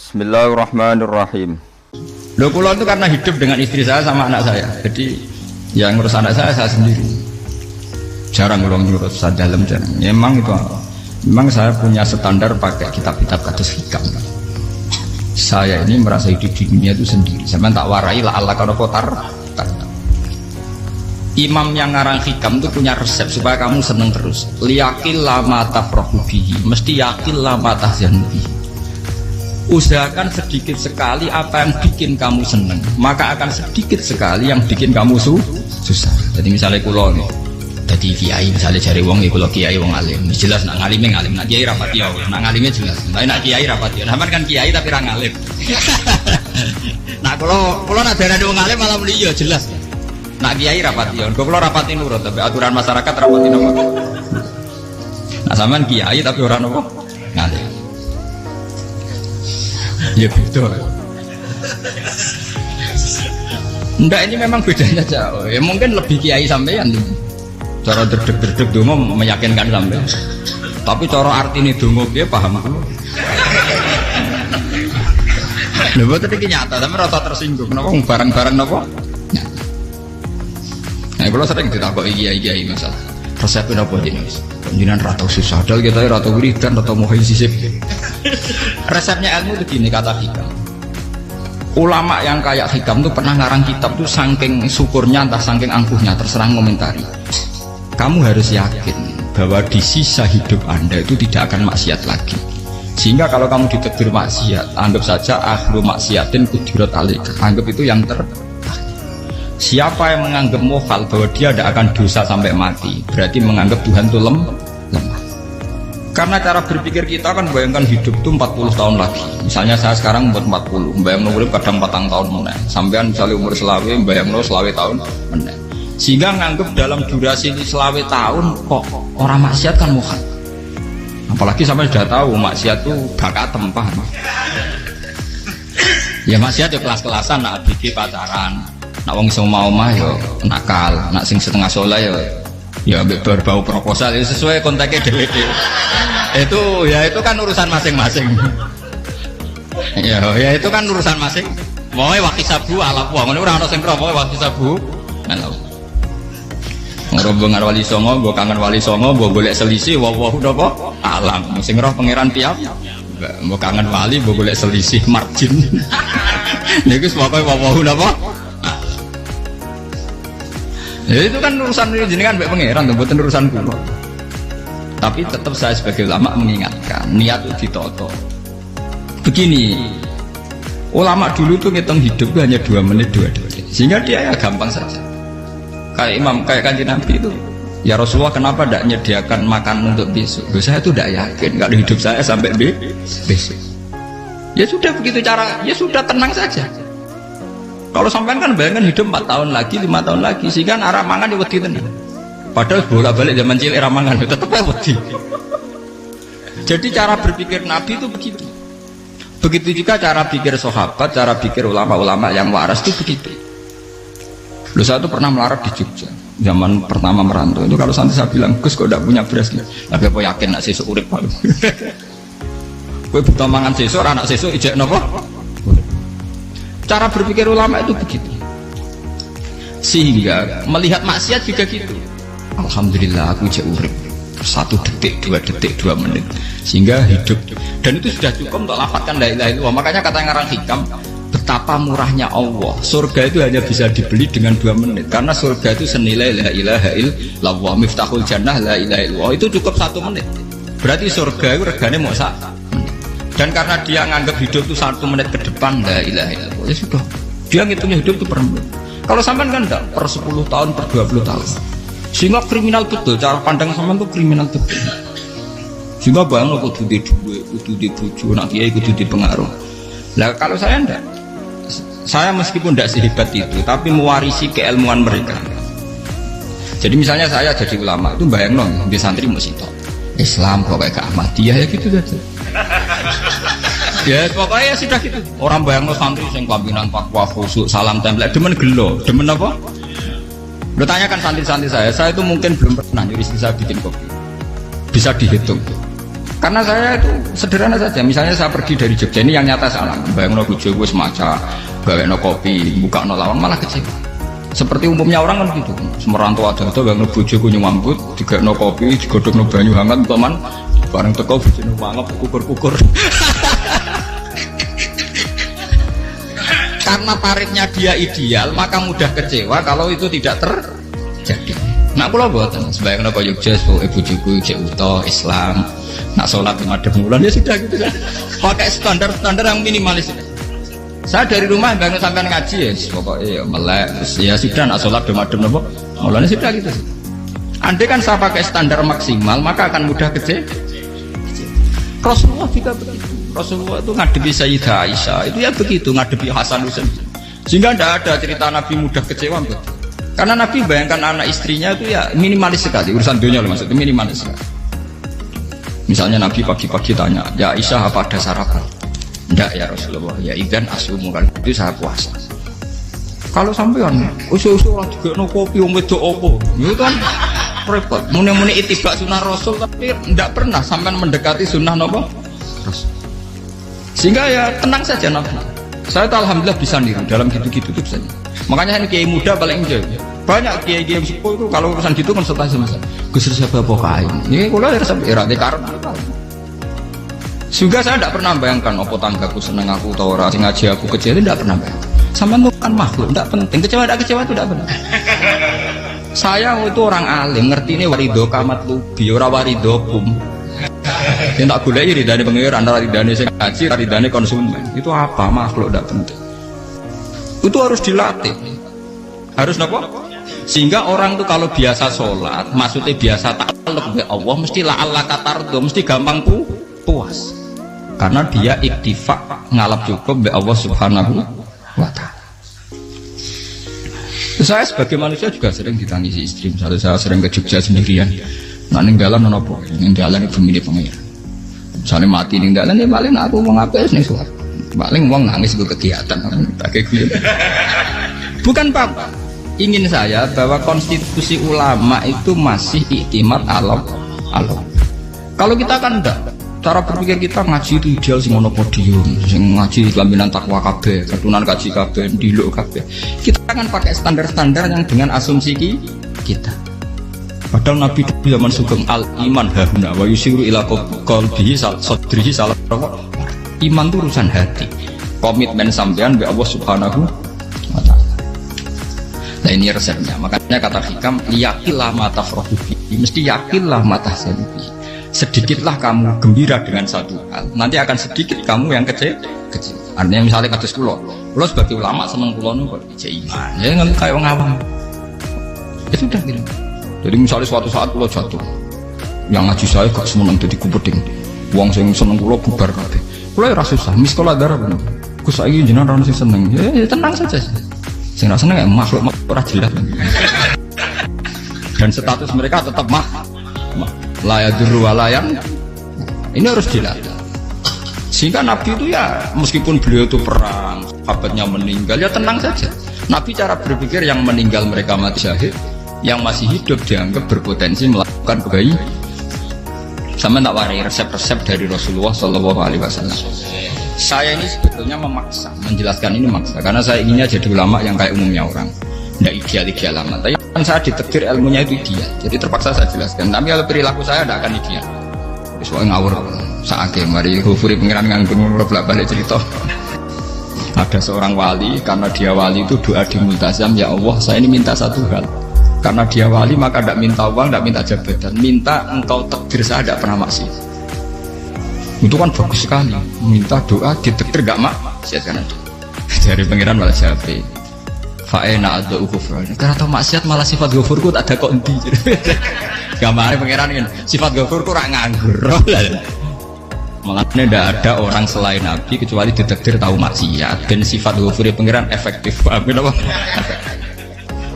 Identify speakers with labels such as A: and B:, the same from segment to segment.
A: Bismillahirrahmanirrahim.
B: Loh, kula itu karena hidup dengan istri saya sama anak saya. Jadi yang ngurus anak saya sendiri. Jarang ngurus saya dalam jarang. Memang saya punya standar pakai kitab-kitab kados hikam. Saya ini merasa hidup di dunia itu sendiri. Sampai tak warai la Allah kana kotar. Imam yang ngarang hikam itu punya resep supaya kamu seneng terus. Liyakil lama tafrahu bihi, mesti yakil lama tahzanu bihi. Usahakan sedikit sekali apa yang bikin kamu seneng, maka akan sedikit sekali yang bikin kamu susah. Jadi misalnya kulo nih, jadi kiai misalnya cari wong, kulo kiai wong alim, jelas nak ngalimnya ngalim, nak kiai rapat ya, nak ngalimnya jelas. Nak kiai rapat ya, nama kan kiai tapi orang ngalim. Nah kulo nak darah wong alim malah beliau jelas. Nak kiai rapat ya, kulo rapatin nurut, tapi aturan masyarakat rapatin apa? Nah sampean kiai tapi orang apa? Ngalim. Ya betul. Enggak, ini memang bedanya jauh. Ya mungkin lebih kiai sampean. Cara derdek-derdek dongo meyakinkan sampean. Tapi cara artine dongo piye paham aku. Lha boten iki nyata, tapi rasa tersinggung. Kenapa barang-barang napa? Nyata. Nah, kalau sering ditakoki kiai-kiai masalah. Resepnya apa jenis? Jenengan ra tau susah, dal kita ra tau wiridan, ra tau moho sisip. Resepnya ilmu itu gini, kata hikam. Ulama yang kayak hikam tuh pernah ngarang kitab tuh saking syukurnya, entah saking angkuhnya, terserah komentari. Kamu harus yakin bahwa di sisa hidup Anda itu tidak akan maksiat lagi. Sehingga kalau kamu ditegur maksiat, anggap saja akhru maksiatin kudirat alaika. Anggap itu yang Siapa yang menganggap mukhal bahwa dia tidak akan dosa sampai mati, berarti menganggap Tuhan itu lemah. Karena cara berpikir kita kan bayangkan hidup itu 40 tahun lagi. Misalnya saya sekarang umur 40, bayang urip kadang 4 tahun meneh. Sampean misalnya umur selawe, bayang selawe tahun meneh. Sehingga menganggap dalam durasi selawe tahun kok orang maksiat kan mukhal. Apalagi sampai sudah tahu maksiat itu bakat tempah. Ya maksiat ya kelas-kelasan, nak bikin pacaran. Nak wong iso omah ya nakal, nak sing setengah soleh ya berbau proposal ya sesuai kontaknya DWD. Itu kan urusan masing-masing. Ya itu kan urusan masing. Moe waktu sabu ala wong ngene ora ono sing ro moe waktu sabu. Ngono. Ngrombong karo wali songo, mbok kangen wali songo, mbok golek selisih wawahu napa? Alam. Sing roh pangeran tiap. Mbok kangen wali, mbok golek selisih margin. Niku pokoke wawahu napa? Ya itu kan urusan jenengan mbek pangeran, mboten urusan kula. Tapi tetap saya sebagai ulama mengingatkan, niat itu ditoto. Begini, ulama dulu tuh ngitung hidup itu hanya 2 menit 2 detik, sehingga dia ya gampang saja. Kayak Kanjeng Nabi itu, ya Rasulullah kenapa tidak menyediakan makan untuk besok? Saya itu tidak yakin kalau hidup saya sampai besok. Ya sudah begitu cara, ya sudah tenang saja. Kalau sampean kan bayangkan hidup 4 tahun lagi, 5 tahun lagi, sehingga arah mangan di wedi tenan. Padahal bolak-balik zaman cilik era mangan tetap wedi. Jadi cara berpikir Nabi itu begitu. Begitu juga cara pikir sahabat, cara pikir ulama-ulama yang waras itu begitu. Lu saya itu pernah melarat di Jogja, zaman pertama merantau itu kalau santai saya bilang, Gus kok tidak punya beras nih? Tapi apa yakin nak sesuk urip Pak? Kowe buta mangan sesuk, anak sesuk ijek napa? Cara berpikir ulama itu begitu. Sehingga melihat maksiat juga gitu. Alhamdulillah aku ijek urip 1 detik, 2 detik, 2 menit. Sehingga hidup. Dan itu sudah cukup untuk lafadzkan la ilaha illallah. Makanya kata yang ngarang hikam, betapa murahnya Allah. Surga itu hanya bisa dibeli dengan 2 menit. Karena surga itu senilai la ilaha illallah. Miftahul jannah la ilaha illallah. Itu cukup 1 menit. Berarti surga itu regane mau sak. Dan karena dia nganggap hidup itu 1 menit ke depan, la ilaha illallah, ya sudah. Dia ngitungnya hidup itu per menit. Kalau sampean kan enggak, per 10 tahun, per 20 tahun. Sehingga kriminal betul, cara pandang sampean itu kriminal betul. Sehingga bayang kudu di duwe, kudu di bojo, nak kiai kudu di pengaruh. Lah kalau saya enggak. Saya meskipun enggak sehebat itu, tapi mewarisi keilmuan mereka. Jadi misalnya saya jadi ulama, itu bayang dong, di santri musito. Islam kok kayak Ahmadiyah ya gitu saja. Ya pokoknya sudah gitu. Orang bayang lo santri sing pampinan takwa khusyuk salam template demen gelo, demen apa? Lo tanyakan santri-santri saya itu mungkin belum pernah nyuri saya bikin kopi. Bisa dihitung. Karena saya itu sederhana saja. Misalnya saya pergi dari Jogja, ini yang nyata salah. Bayangno bojo gue semaca, gaweno kopi, buka no lawang malah kecewa. Seperti umumnya orang kan gitu. Semerantau ada bayangno bojo gue nyambut, juga no kopi, digodok no banyu hangat, teman. Bareng teko bojo no mangap, kukur-kukur. Karena tarifnya dia ideal, maka mudah kecewa kalau itu tidak terjadi. Nak kula mboten, sebayang napa Jogja pokoke bojoku cek utuh Islam. Nak salat di madhep wulan ya sudah gitu kan. Pakai standar-standar yang minimalis. Saya dari rumah bangun sampai ngaji ya, pokoknya ya melek, ya sudah nak salat di madhep napa. Mulane sudah gitu. Andai kan saya pakai standar maksimal, maka akan mudah kecewa. Rasulullah juga begitu. Rasulullah itu ngadepi Sayyidah Aisyah, itu ya begitu, ngadepi Hasan Husain. Sehingga tidak ada cerita Nabi mudah kecewa betul. Karena Nabi bayangkan anak istrinya itu ya minimalis sekali, urusan dunia loh maksudnya minimalis sekali. Misalnya Nabi pagi-pagi tanya, ya Aisyah apa ada sarapan? Enggak ya Rasulullah, ya idan asumu kan itu saya puasa. Kalau sampean usul-usul orang juga no kopi wedok opo, itu kan repot. Muni-muni itibak sunnah Rasul tapi tidak pernah sampai mendekati sunnah nopo Rasul. Sehingga ya tenang saja Nabi. Saya tuh alhamdulillah bisa niru dalam gitu-gitu tuh saja. Makanya ini kiai muda paling enjoy. Banyak kiai-kiai sepuh itu kalau urusan gitu konsultasi sama saya. Gus siapa pokai? Ini kalau ada sampai era karena juga saya tidak pernah bayangkan opo tanggaku seneng aku atau orang sing ngaji aku kecewa, tidak pernah bayangkan. Sama bukan makhluk, tidak penting. Kecewa tidak kecewa itu tidak benar. Saya itu orang alim, ngerti ini warido kamat lubi, ora warido kum. Yang tak gulai ridane pengiran, antara ridane sing ngaji, ridane konsumen. Itu apa makhluk tidak penting. Itu harus dilatih. Harus apa? Sehingga orang itu kalau biasa sholat, maksudnya biasa takluk be Allah, mesti la'alla katardo, mesti gampang puas. Karena dia iktifak ngalap cukup be Allah Subhanahu wa ta'ala. Saya sebagai manusia juga sering ditangisi istri. Misalnya saya sering ke Jogja sendirian. Nah ninggalan nopo, ninggalan itu milih pengiran. Misalnya mati ninggalan ya paling aku mau ngapain nih suara. Paling uang nangis gue kegiatan. Bukan Pak. Ingin saya bahwa konstitusi ulama itu masih iktimat alam. Kalau kita kan enggak. Cara berpikir kita ngaji itu ideal sing ono podium, sing ngaji laminan takwa kabeh, ketunan kaji kabeh, ndiluk kabeh. Kita akan pakai standar-standar yang dengan asumsi kita. Padahal Nabi di zaman sugeng al-iman hahuna wa yusiru ila qalbihi sadrihi salah. Iman itu urusan hati. Komitmen sampean be Allah Subhanahu wa ta'ala. Nah ini resepnya. Makanya kata hikam yakinlah mata frohubi. Mesti yakinlah mata sadiqi. Sedikitlah kamu gembira dengan satu hal, nanti akan sedikit kamu yang kecil. Artinya misalnya kados kula sebagai ulama seneng kula niku kok iman. Ya nggak kayak orang awam. Ya sudah gitu. Jadi misalnya suatu saat kula jatuh, yang ngaji saya gak semeneng dadi kupeding. Wong sing seneng kula bubar kabeh. Kula ya ora susah, miskola darah bener. Gus saiki jenengan ora sing seneng. Ya tenang saja. Sing ora seneng ya makhluk ora jelas. Dan status mereka tetap layaduru walayan. Ini harus dilatih. Sehingga Nabi itu ya meskipun beliau itu perang, sahabatnya meninggal ya tenang saja. Nabi cara berpikir yang meninggal mereka mati syahid, yang masih hidup dianggap berpotensi melakukan kebaikan. Sama tak warai resep-resep dari Rasulullah SAW. Saya ini sebetulnya memaksa, menjelaskan ini maksa karena saya inginnya jadi ulama yang kayak umumnya orang. Tidak ideal amat. Tapi kan saya ditakdir ilmunya itu ideal. Jadi terpaksa saya jelaskan. Tapi kalau perilaku saya tidak akan ideal. Soalnya ngawur saatnya mari Ghafuri pengiran nganggur bolak-balik cerita. Ada seorang wali, karena dia wali itu doa di multazam, ya Allah saya ini minta satu hal. Karena dia wali maka tidak minta uang, tidak minta jabatan, minta engkau takdir saya tidak pernah maksiat. Itu kan bagus sekali. Minta doa ditakdir tidak maksiat kan ada. Dari pengiran malah Syafi'i. Fa'ena adau ghufran. Karena tau maksiat malah sifat ghafurku tak ada kok endi. Gambarnya pangeran ini sifat ghafurku rak nganggur. Makanya tidak ada orang selain Nabi kecuali ditakdir tahu maksiat dan sifat ghafuri pangeran efektif. Paham apa?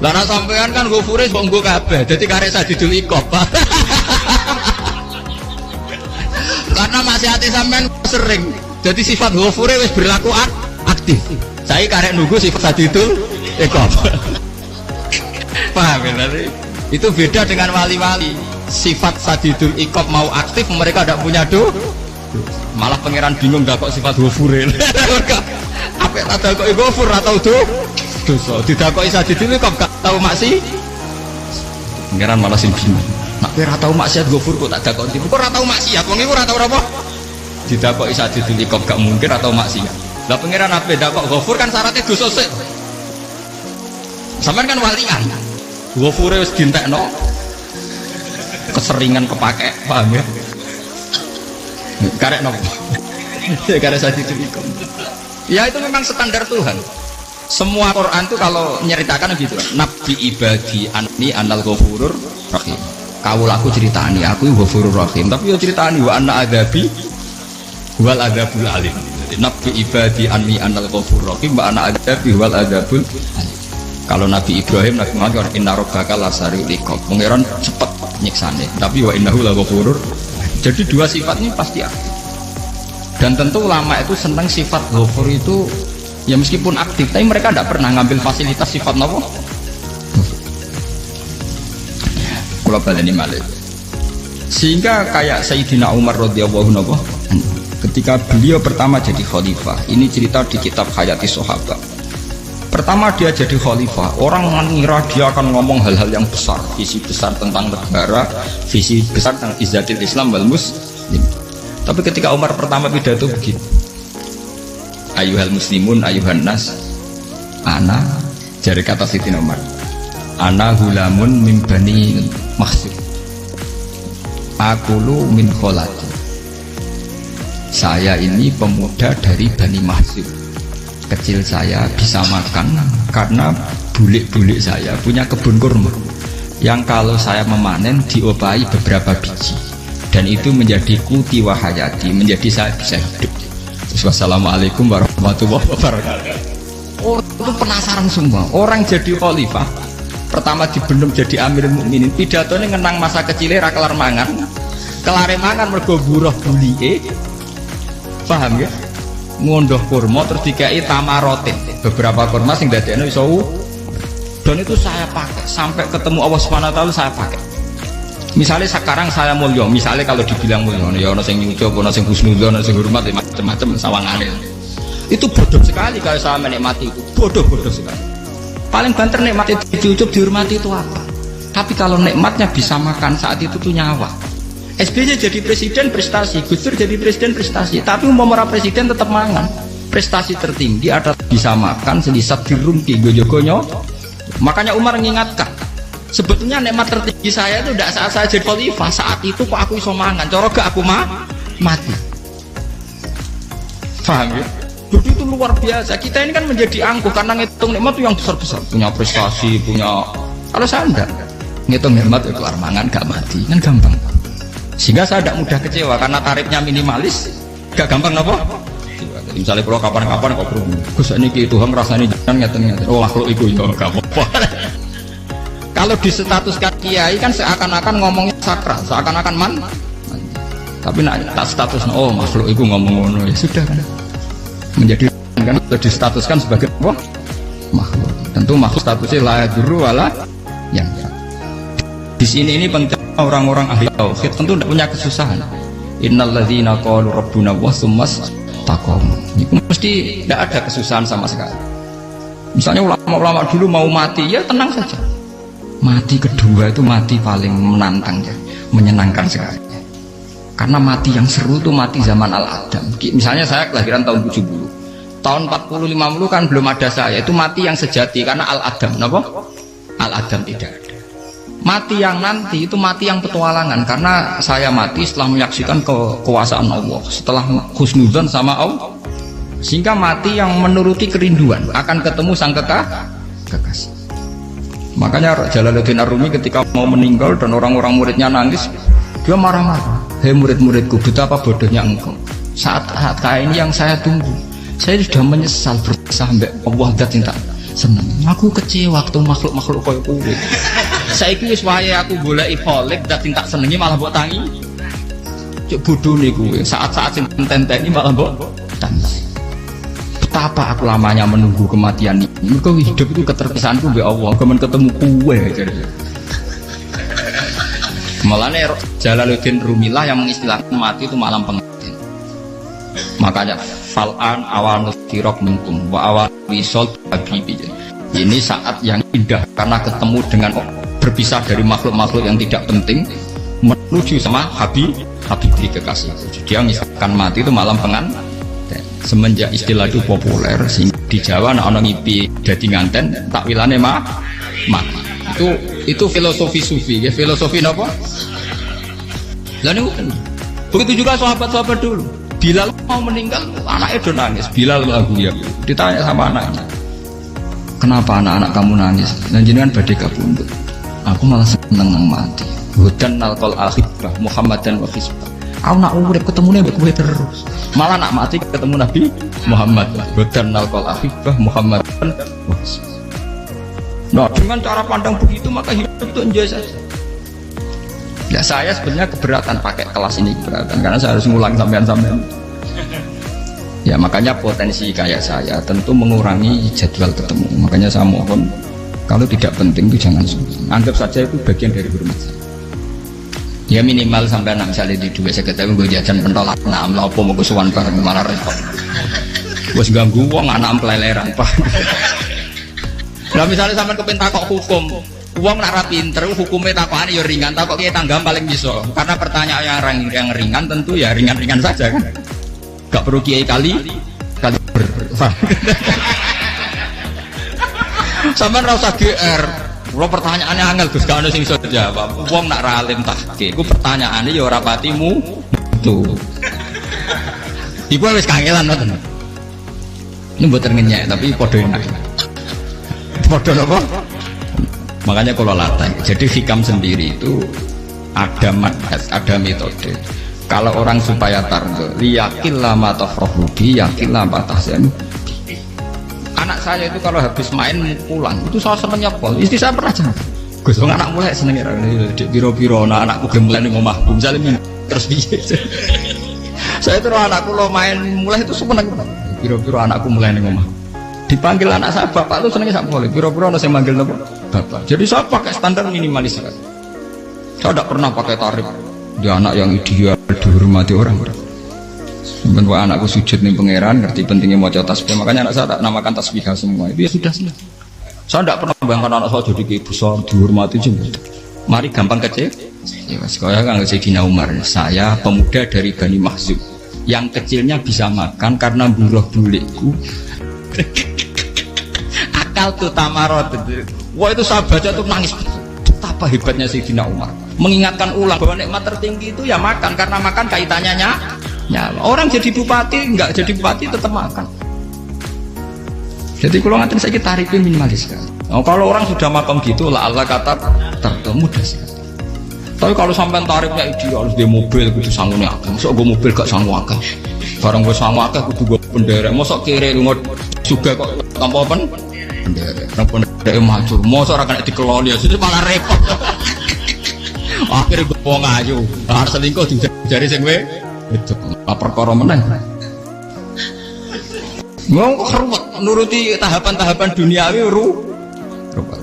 B: Lah nek sampean kan ghafure kok nggo kabeh. Dadi karek sadidul iqab. Karena maksiate sampean sering. Jadi sifat ghafure wis berlaku aktif. Saya karek nunggu sifat sadidul iqab. Paham ya? Itu beda dengan wali-wali. sifat sadidul iqab mau aktif, mereka tidak punya malah pangeran bingung gak kok sifat ghafuril. Apa tak kok ghafur atau dosa didakoki sadidul iqab gak tahu maksi, pangeran malah sing bingung. Nak kowe ora tau maksiat ghafur kok tak dakoki kok ora tau maksiat, wong iku ora tau apa didakoki sadidul iqab gak mungkin atau maksiat. Lah pangeran apa dakok ghafur kan syaratnya dosa sik. Sampeyan kan walian. Ghafure wis dientekno. Keseringan kepake, paham ya? Karek nopo? Karek sadidul iqab. Ya itu memang standar Tuhan. Semua Quran itu kalau menyeritakan gitu. Nabi ibadi anni anal ghafurur rahim. Kawulaku ceritani aku ghafurur rahim, tapi yo ceritani wa anna adabi wal adabul alim. Nabi ibadi anni anal ghafurur rahim wa anna adabi wal adabul alim. Kalau Nabi Ibrahim, Nabi Muhammad inna rabbaka lasariul iqab. Pangeran cepat nyiksane, tapi wa innahu laghafurur. Jadi dua sifat ini pasti aktif. Dan tentu ulama itu senang sifat ghafur itu ya meskipun aktif, tapi mereka tidak pernah ngambil fasilitas sifat nopo. Kalau baleni malih. Sehingga kayak Sayyidina Umar radhiyallahu anhu ketika beliau pertama jadi khalifah, ini cerita di kitab Hayati Sahabat. Pertama dia jadi khalifah, orang mengira dia akan ngomong hal-hal yang besar, visi besar tentang negara, visi besar tentang izzatil Islam wal muslim. Tapi ketika Umar pertama pidato begini, ayuhal muslimun ayuhan nas, ana, jari kata Sayyidina Umar, ana hulamun min bani Mahsyum, akulu min kholati. Saya ini pemuda dari Bani Mahsyum. Kecil saya bisa makan karena bulik-bulik saya punya kebun kurma yang kalau saya memanen diopahi beberapa biji, dan itu menjadi kuti wahayati, menjadi saya bisa hidup. Wassalamualaikum warahmatullahi wabarakatuh. Orang itu penasaran semua. Orang jadi khalifah pertama dibendung jadi amirul mukminin, pidatonya ngenang masa kecilnya ra kelar mangan, kelare mangan mergo buruh bulike, paham ya? Ngondoh kurma terus dikai tamarotin, beberapa kurma sing dadekno iso, dan itu saya pakai sampai ketemu Allah Subhanahu wa taala. Saya pakai misalnya sekarang saya mulya, misalnya kalau dibilang mulya ya ono sing nyucuk, ono sing husnudzon, ono sing hormat, macam-macam sawangane. Itu bodoh sekali kalau saya menikmati itu, bodoh sekali. Paling banter nikmati diucup dihormati itu apa? Tapi kalau nikmatnya bisa makan saat itu tuh nyawa. SBY jadi presiden prestasi, Gus Dur jadi presiden prestasi, tapi umpama presiden tetap mangan. Prestasi tertinggi ada bisa makan selisat dirumpi gojo-gonyo. Makanya Umar mengingatkan, sebetulnya nikmat tertinggi saya itu tidak saat saya jadi khalifah, saat itu kok aku iso mangan, coro gak aku mati. Paham ya? Jadi itu luar biasa. Kita ini kan menjadi angkuh karena ngitung nikmat itu yang besar-besar, punya prestasi, punya. Kalau saya enggak ngitung nikmat itu kelar mangan gak mati, kan gampang. Sehingga saya tidak mudah kecewa karena tarifnya minimalis, gak gampang apa? Jadi misalnya kalau kapan-kapan kok bro, Gus ini Tuhan rasanya jangan ngeten-ngeten. Oh makhluk itu ya gak apa-apa. Kalau disetatuskan kiai kan seakan-akan ngomongnya sakral, seakan-akan man. Tapi nak tak statusnya, oh makhluk itu ngomong-ngomong ya sudah kan. Menjadi kan sudah distatuskan sebagai apa? Makhluk. Tentu makhluk statusnya la yadurru wala yang. Di sini ini penting orang-orang ahli tauhid tentu tidak punya kesusahan. Innalladzina qalu rabbuna wa tsummas taqam. Itu mesti tidak ada kesusahan sama sekali. Misalnya ulama-ulama dulu mau mati ya tenang saja. Mati kedua itu mati paling menantang ya, menyenangkan sekali. Karena mati yang seru itu mati zaman Al-Adam. Misalnya saya kelahiran tahun 70. Tahun 40-50 kan belum ada saya. Itu mati yang sejati karena Al-Adam. Kenapa? Al-Adam tidak ada. Mati yang nanti itu mati yang petualangan karena saya mati setelah menyaksikan kekuasaan Allah, setelah husnudzon sama Allah, sehingga mati yang menuruti kerinduan akan ketemu sang kekasih. Makanya Jalaluddin Ar-Rumi ketika mau meninggal dan orang-orang muridnya nangis, dia marah-marah. Hei murid-muridku, betapa bodohnya engkau. Saat kayak ini yang saya tunggu, saya sudah menyesal bersampai Allah dan cinta. Senang. Aku kecewa waktu makhluk-makhluk koyo kowe. Saiki wis wayahe aku goleki kholik dadi tak senengi malah mbok tangi. Cuk bodho niku saat-saat sing tenteni malah mbok tangi. Betapa aku lamanya menunggu kematian ini. Mergo hidup itu keterpisahanku mbek Allah, kemen ketemu kowe. Malahnya Jalaluddin Rumilah yang mengistilahkan mati itu malam pengantin. Makanya fal'an awal nusirok minkum wa awal wisol habibi. Ini saat yang indah karena ketemu dengan berpisah dari makhluk-makhluk yang tidak penting menuju sama Habibi kekasih. Dia misalkan mati itu malam pengantin. Semenjak istilah itu populer sehingga di Jawa anak ngipi dadi nganten takwilannya mati. Itu filosofi sufi ya, filosofi apa? Lalu begitu juga sahabat-sahabat dulu. Bilal mau meninggal, anaknya udah nangis. Bilal lagu ya. Ditanya sama anaknya, kenapa anak-anak kamu nangis? Dan jenengan badai kabundut. Aku malah seneng nang mati. Hudan nalkol akhibah Muhammad dan wakisbah. Aku nak urip ketemunya mbek kowe terus. Malah nak mati ketemu Nabi Muhammad. Hudan nalkol akhibah Muhammad dan wakisbah. Nah, dengan cara pandang begitu maka hidup itu enjoy saja. Ya saya sebenarnya keberatan pakai kelas ini, keberatan karena saya harus ngulang sampean-sampean. Ya makanya potensi kayak saya tentu mengurangi jadwal ketemu. Makanya saya mohon kalau tidak penting itu jangan sungkan. Anggap saja itu bagian dari hormat saya. Ya minimal sampai misalnya di dua saya ketemu gue jajan pentolak enam lapo mau kesuwan bareng malah repot. Bos ganggu uang anak peleleran pak. Nah misalnya sampai kepen takok hukum, uang nak pinter hukumnya takokan ya ringan, takok kiai tanggam paling bisa. Karena pertanyaan yang ringan tentu ya ringan-ringan saja kan. Gak perlu kiai kali ber. Sampai rasa GR. Kalau pertanyaannya angel Gus gak ada sing iso jawab. Wong nak ra alim tahke, ku pertanyaannya ya ora patimu. Tuh. Iku wis kangelan ngoten. Ini mboten ngenyek tapi padha enak. Padha napa? Makanya kalau latih. Jadi hikam sendiri itu ada manhaj, ada metode. Kalau orang supaya tardo, liyakil lama tafrohubi, yakil lama tahsen. Anak saya itu kalau habis main pulang itu saya senengnya pol. Istri saya pernah jangan. Gus, anak mulai senengnya di biro-biro, anakku gemulai nih ngomah. Misalnya terus biasa. Saya itu anakku lo main mulai itu seneng. Biro-biro anakku mulai nih ngomah. Dipanggil anak saya bapak itu senengnya sama boleh. Biro-biro ada yang manggil bapak. Jadi saya pakai standar minimalis. Saya tidak pernah pakai tarif. Dia anak yang ideal dihormati orang. Sebenarnya anakku sujud nih pangeran, ngerti pentingnya mau tasbih, makanya anak saya tak namakan tasbihah semua. Itu ya sudah. Saya tidak pernah bayangkan anak saya jadi kayak besar dihormati juga. Mari gampang kecil. Ya, sekolah kan Sayyidina Umar. Saya pemuda dari Bani Mahzub. Yang kecilnya bisa makan karena buruh bulikku. Akal tuh tamarot. Wah itu saya baca tuh nangis. Betapa hebatnya Sayyidina Umar. Mengingatkan ulang bahwa nikmat tertinggi itu ya makan, karena makan kaitannya nyawa. Orang jadi bupati, enggak jadi bupati tetap makan. Jadi kalau ngatain saya tarifnya minimalis kan. Oh, kalau orang sudah makan gitu lah Allah kata mudah sekali. Tapi kalau sampai tarifnya ideal harus dia mobil kudu sanggune akeh. Mosok gue mobil gak sanggup akeh. Barang gue sanggup akeh kudu gue penderek. Mosok kiri lunga juga kok tanpa penderek. Nang penderek macur. Mosok ora kena dikeloni ya malah repot. Akhirnya gue wong ayu. Harus selingkuh dijari sing we itu perkara meneng. Mau keruwet nuruti tahapan-tahapan duniawi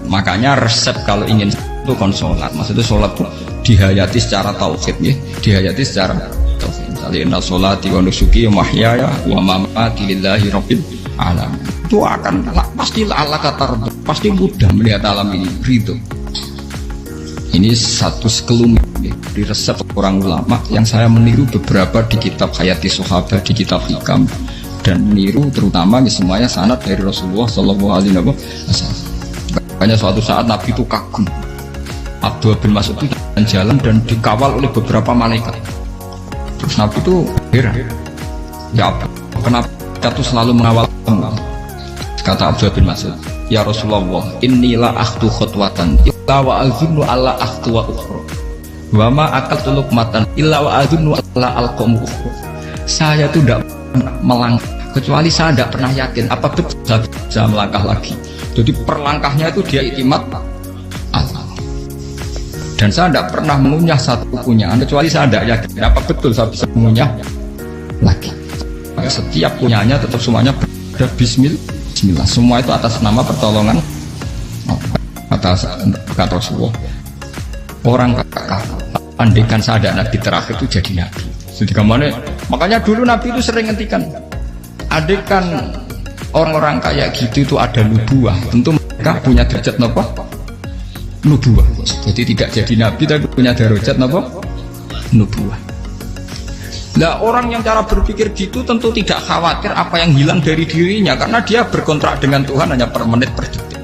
B: makanya resep kalau ingin itu kon sholat. Maksudnya sholat itu dihayati secara tauhid ya, dihayati secara tauhid. Misalnya inna sholati wa nusuki wa mahyaya wa mamati lillahi rabbil alamin. Itu akan pasti Allah kata pasti mudah melihat alam ini ridho. Ini satu sekelumit di resep orang ulama yang saya meniru beberapa di kitab Hayati Sahabat, di kitab Hikam, dan meniru terutama semuanya sanad dari Rasulullah Shallallahu Alaihi Wasallam. Makanya suatu saat Nabi itu kagum. Abdullah bin Mas'ud itu jalan dan dikawal oleh beberapa malaikat. Terus Nabi itu heran. Ya kenapa kita tuh selalu mengawal kamu? Kata Abdullah bin Mas'ud, ya Rasulullah, inilah akhtu khutwatan illa wa azunnu alla akhtu wa ukhra wa ma akaltu luqmatan illa wa azunnu alla alqamu ukhra. Saya itu tidak melangkah kecuali saya tidak pernah yakin apa betul saya bisa melangkah lagi. Jadi perlangkahnya itu dia iktimat Allah. Dan saya tidak pernah mengunyah satu kunyahan kecuali saya tidak yakin apa betul saya bisa mengunyah lagi. Setiap kunyahnya tetap semuanya berada Bismillah. Semua itu atas nama pertolongan atas kata Rasulullah. Orang kakak Andaikan saya ada nabi terakhir itu jadi nabi. Jadi kemana? Makanya dulu nabi itu sering ngendikan, andaikan orang-orang kayak gitu itu ada nubuah, tentu mereka punya derajat apa? Nubuah. Jadi tidak jadi nabi tapi punya derajat apa? Nubuah. Nah orang yang cara berpikir gitu tentu tidak khawatir apa yang hilang dari dirinya, karena dia berkontrak dengan Tuhan hanya per menit per detik.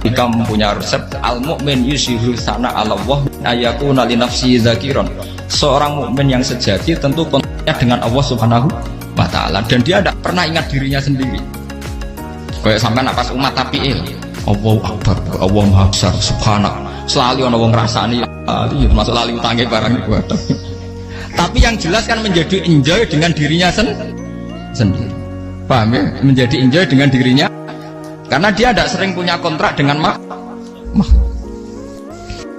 B: Jika mempunyai resep al-mu'min yusiru sana Allah ayakuna li nafsi zakiron. Seorang mukmin yang sejati tentu kontaknya dengan Allah Subhanahu wa ta'ala, dan dia tidak pernah ingat dirinya sendiri. Kayak sampai pas umat tapi'il, Allahu Akbar, Allah Maha Besar, Subhanak. Selalu orang ngerasani masuk lali utangnya barang buat. Tapi yang jelas kan menjadi enjoy dengan dirinya sendiri. Paham ya? Menjadi enjoy dengan dirinya, karena dia tidak sering punya kontrak dengan mah.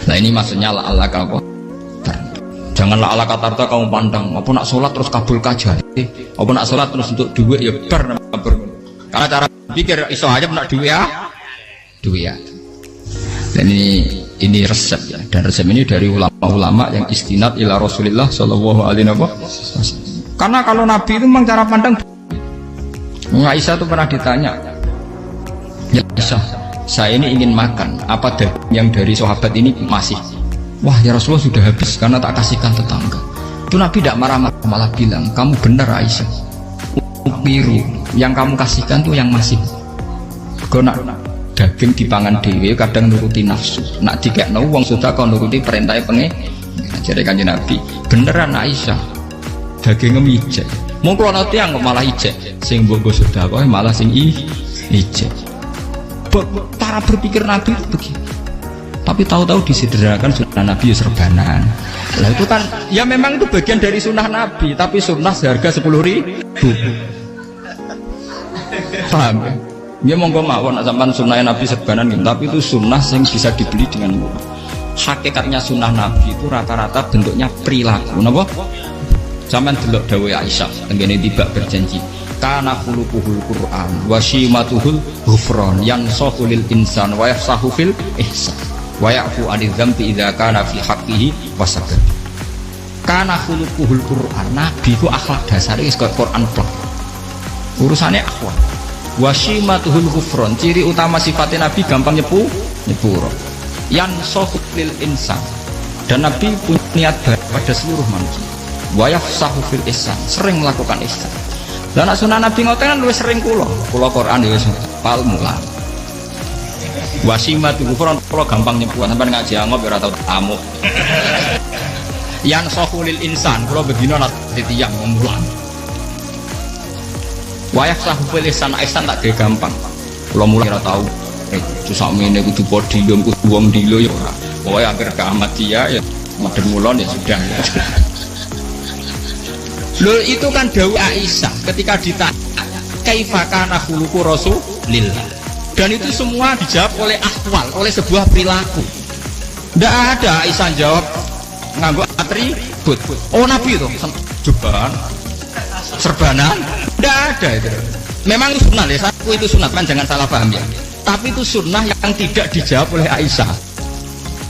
B: Nah ini maksudnya Allah apa? Janganlah Allah kata kamu pandang. Apa nak sholat terus kabul kaja? Apa nak sholat terus untuk duit ya ber. Karena cara pikir iso aja nak duit ya. Duit ya. Dan ini resep ya. Dan resep ini dari ulama-ulama yang istinad ila Rasulillah Shallallahu Alaihi Wasallam. Karena kalau Nabi itu memang cara pandang. Aisyah itu pernah ditanya, ya Aisyah, saya ini ingin makan, apa daging yang dari sahabat ini masih? Wah ya Rasulullah sudah habis karena tak kasihkan tetangga. Itu Nabi tidak marah-marah, malah bilang, kamu benar Aisyah, biru yang kamu kasihkan tuh yang masih. Karena daging dipangan dewe kadang nuruti nafsu, nak dikekno wong sudah kau nuruti perintah pengen. Jadi kanjeng Nabi, beneran Aisyah, dagingnya ijek. Mau kalau nanti yang malah ijek, sing bogo sudah kau malah sing ijek. Cara berpikir Nabi itu begitu. Tapi tahu-tahu disederhanakan sunnah Nabi ya serbanan. Lah itu kan ya memang itu bagian dari sunnah Nabi, tapi sunnah seharga 10.000. Paham ya? Ya monggo mawon sampean sunnah Nabi serbanan gitu, tapi itu sunnah yang bisa dibeli dengan murah. Hakikatnya sunnah Nabi itu rata-rata bentuknya perilaku. Napa? Sampean delok dawuh Aisyah tenggene tiba berjanji. Kana khuluquhul Qur'an wa shimatuhul ghufran yansahu lil insan wa yafsahu fil ihsan wa ya'fu 'anil dzambi idza kana fi haqqihi wasabat. Kana khuluquhul Qur'an, Nabi ku akhlak dasare wis kaya Quran plek. Urusane akhlak. Wa shimatuhul ghufran, ciri utama sifatnya Nabi gampang nyepuro. Yansahu lil insan, dan Nabi punya niat baik pada seluruh manusia. Wa yafsahu fil ihsan, sering melakukan ihsan. Dan sunnah Nabi ngoten kan luwih sering kula Quran ya wis hafal mulang. Wasimatu kufron kula gampang nyebut sampean ngaji angop ora tau tamu. Yang sahulil insan kula bedina nat tiyang mulang. Wayak sahul ihsan tak ge gampang. Kula mulang ora tau. Susah mene kudu podium kudu wong dilo ya ora. Pokoke akhir kiamat dia ya madhep mulon ya sudah. Loh itu kan dawuh Aisyah ketika ditanya kaifa kana khuluqu Rasulillah, dan itu semua dijawab oleh ahwal, oleh sebuah perilaku. Tidak ada Aisyah jawab nganggo atribut. Oh Nabi itu jubahan serbanan, tidak ada itu. Memang itu sunnah ya, aku itu sunnah kan, jangan salah paham ya. Tapi itu sunnah yang tidak dijawab oleh Aisyah,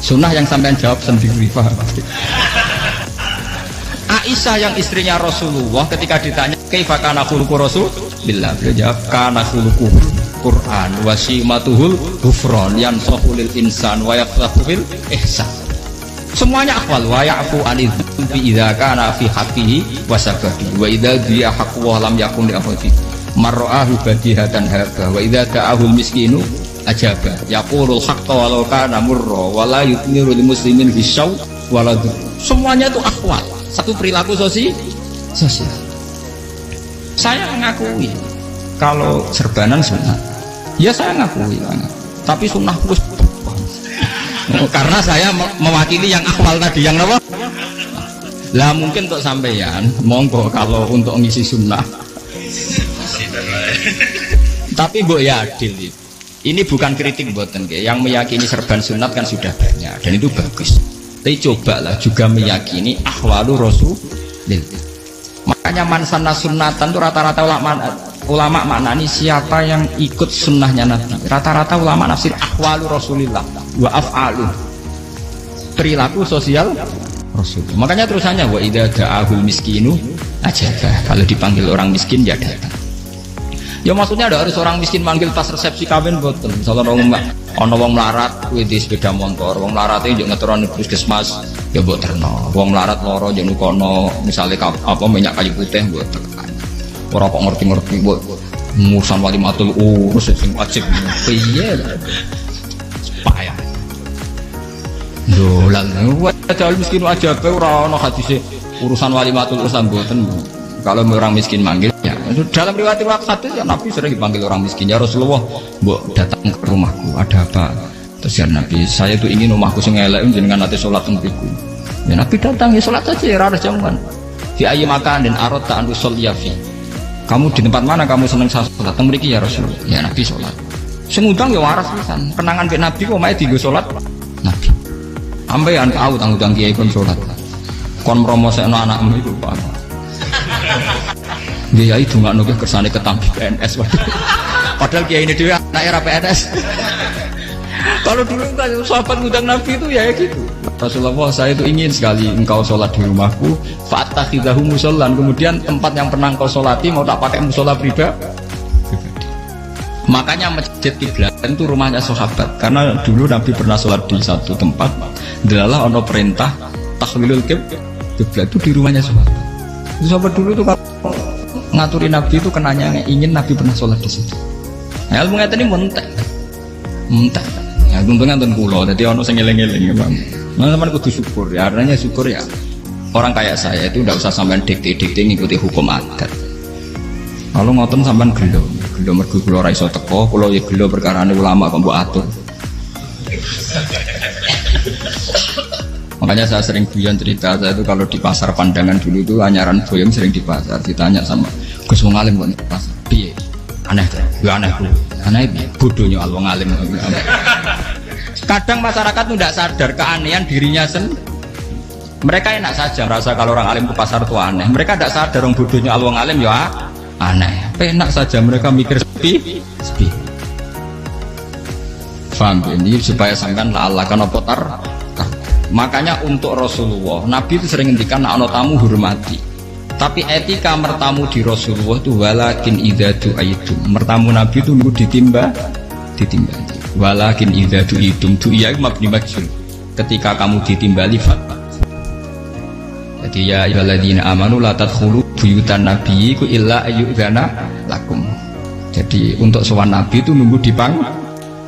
B: sunnah yang sampean jawab sendiri, paham? Aisyah yang istrinya Rasulullah ketika ditanya kaifa kana khuluqu Rasulillah, beliau jawab kana khuluquhul Qur'an wa simatuhul ghufran yansahu lil insan wa yafsahu fil ihsan. Semuanya akwal wa ya'fu 'anil dzambi idza kana fi haqqihi wa sabati wa idza dia haqqu wa lam yakun li akhdi mar'ahu badihatan hadza wa idza ta'ahul miskinu ajaba yaqulul haqqu walau kana murra wa la yutmiru lil muslimin bisaw wala. Semuanya itu akwal, satu perilaku sosial. Saya mengakui kalau serbanan sunnah, ya saya ngakui banget. Tapi sunnah plus karena saya mewakili yang akwal tadi, yang apa? Lah mungkin untuk sampeyan, monggo kalau untuk ngisi sunnah. Tapi mbok ya adil itu. Ini bukan kritik mboten, yang meyakini serban sunat kan sudah banyak dan itu bagus. Tapi cobalah juga meyakini ahwalu Rasulillah. Makanya mansana sunnatan itu rata-rata ulama maknani siapa yang ikut sunnahnya Nabi. Rata-rata ulama nafsir ahwalu Rasulillah wa af'alu. perilaku sosial Rasul. Makanya terusannya wa idza da'ahul miskinu ajabah. Kalau dipanggil orang miskin ya datang. Ya maksudnya ada harus orang miskin manggil pas resepsi kawin boten. Misalnya ono wong melarat kuwi di sepeda motor, wong melarat iki ngeteroni puskesmas ya mbok terno. Wong melarat loro yo nukono misale apa minyak kayu putih mbok tekan. Ora kok ngerti-ngerti mbok musan walimatul urus sing wajib piye lho. Payah. Dolan wae miskin aja ora ono hadise urusan walimatul urusan mboten. Kalau orang miskin manggil ya dalam riwayat hadis ya Nabi sering dipanggil orang miskin ya Rasulullah mbok datang ke rumahku ada apa terus ya Nabi saya tuh ingin rumahku sing elek jenengan nanti sholat teng mriku ya Nabi datang ya sholat saja ya ora jamuan fi ayyi makanin aradta an tusalliya fi kamu di tempat mana kamu seneng sholat teng mriki ya Rasulullah ya Nabi sholat sing ngundang ya waras pisan kenangan mek Nabi kok mae dienggo sholat Nabi ambean tahu tanggung kiai pun sholat kon promosekno anakmu itu Pak dia itu nggak nunggu kersane ketampi PNS padahal kiai ini dia anak era PNS kalau dulu kan sahabat ngundang Nabi itu ya gitu Rasulullah saya itu ingin sekali engkau sholat di rumahku fa'attakhidahu musollan kemudian tempat yang pernah engkau sholati mau tak pakai musola pribadi makanya masjid kiblat itu rumahnya sahabat karena dulu Nabi pernah sholat di satu tempat adalah ono perintah tahlilul kiblat itu di rumahnya sahabat. Sahabat dulu itu kalau ngaturi Nabi itu kenanya ingin Nabi pernah sholat di situ. Nah, ilmu ngeten ini mentek. Ya untungnya nonton pulau. Jadi ono sing eling-eling ya Bang. Nah, teman kudu syukur ya. Artinya syukur ya. Orang kayak saya itu tidak usah sampean dikte-dikte ngikuti hukum adat. Kalau ngoten sampean gelo mergo kula ora iso teko, kula ya gelo perkarane ulama kok mbok atur. Makanya saya sering guyon cerita saya itu kalau di pasar Pandangan dulu itu anyaran boyong sering di pasar ditanya sama Gus wong alim kok di pasar piye aneh ya aneh piye bodohnya wong alim kadang masyarakat itu tidak sadar keanehan dirinya sendiri mereka enak saja merasa kalau orang alim ke pasar itu aneh mereka tidak sadar orang bodohnya wong alim ya aneh enak saja mereka mikir sepi paham ini supaya sampean Allah kan opotar. Makanya untuk Rasulullah Nabi itu sering ngendikan ana tamu hormati tapi etika mertamu di Rasulullah itu walakin idza du'aitum mertamu Nabi itu nunggu ditimba walakin idza du'itum du'iya mabni majhul ketika kamu ditimbali fatwa jadi ya ayyuhalladzina amanu la tadkhulu buyutan nabiyyi illa ayyudzana lakum jadi untuk sowan Nabi itu nunggu dipang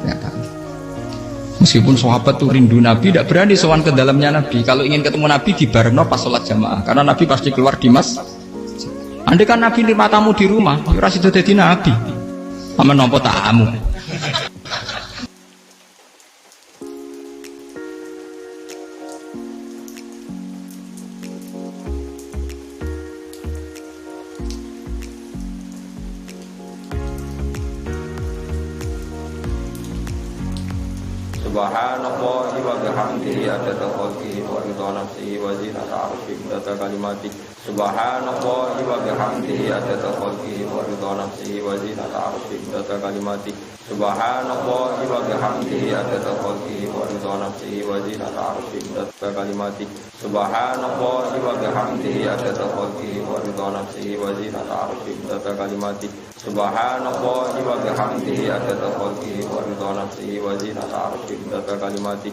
B: ya, meskipun sahabat tuh rindu Nabi tidak berani sowan ke dalamnya Nabi kalau ingin ketemu Nabi di barengno pas sholat jamaah karena Nabi pasti keluar di mas andai kan Nabi nerima tamu di rumah ora sida dadi Nabi amen nampa tamu
A: Subhanallahi wa bihamdihi adada khalqihi wa ridha nafsihi wa zinata arsyihi adada kalimati Subhanallahi wa bihamdihi adada khalqihi wa ridha nafsihi wa zinata arsyihi adada kalimati Subhanallahi wa bihamdihi adada khalqihi wa ridha nafsihi wa zinata arsyihi adada kalimati Subhanallahi wa bihamdihi adada khalqihi wa ridha nafsihi wa zinata arsyihi adada kalimati Subhanallahi wa bihamdihi adada khalqihi wa ridha nafsihi wa zinata arsyihi adada kalimati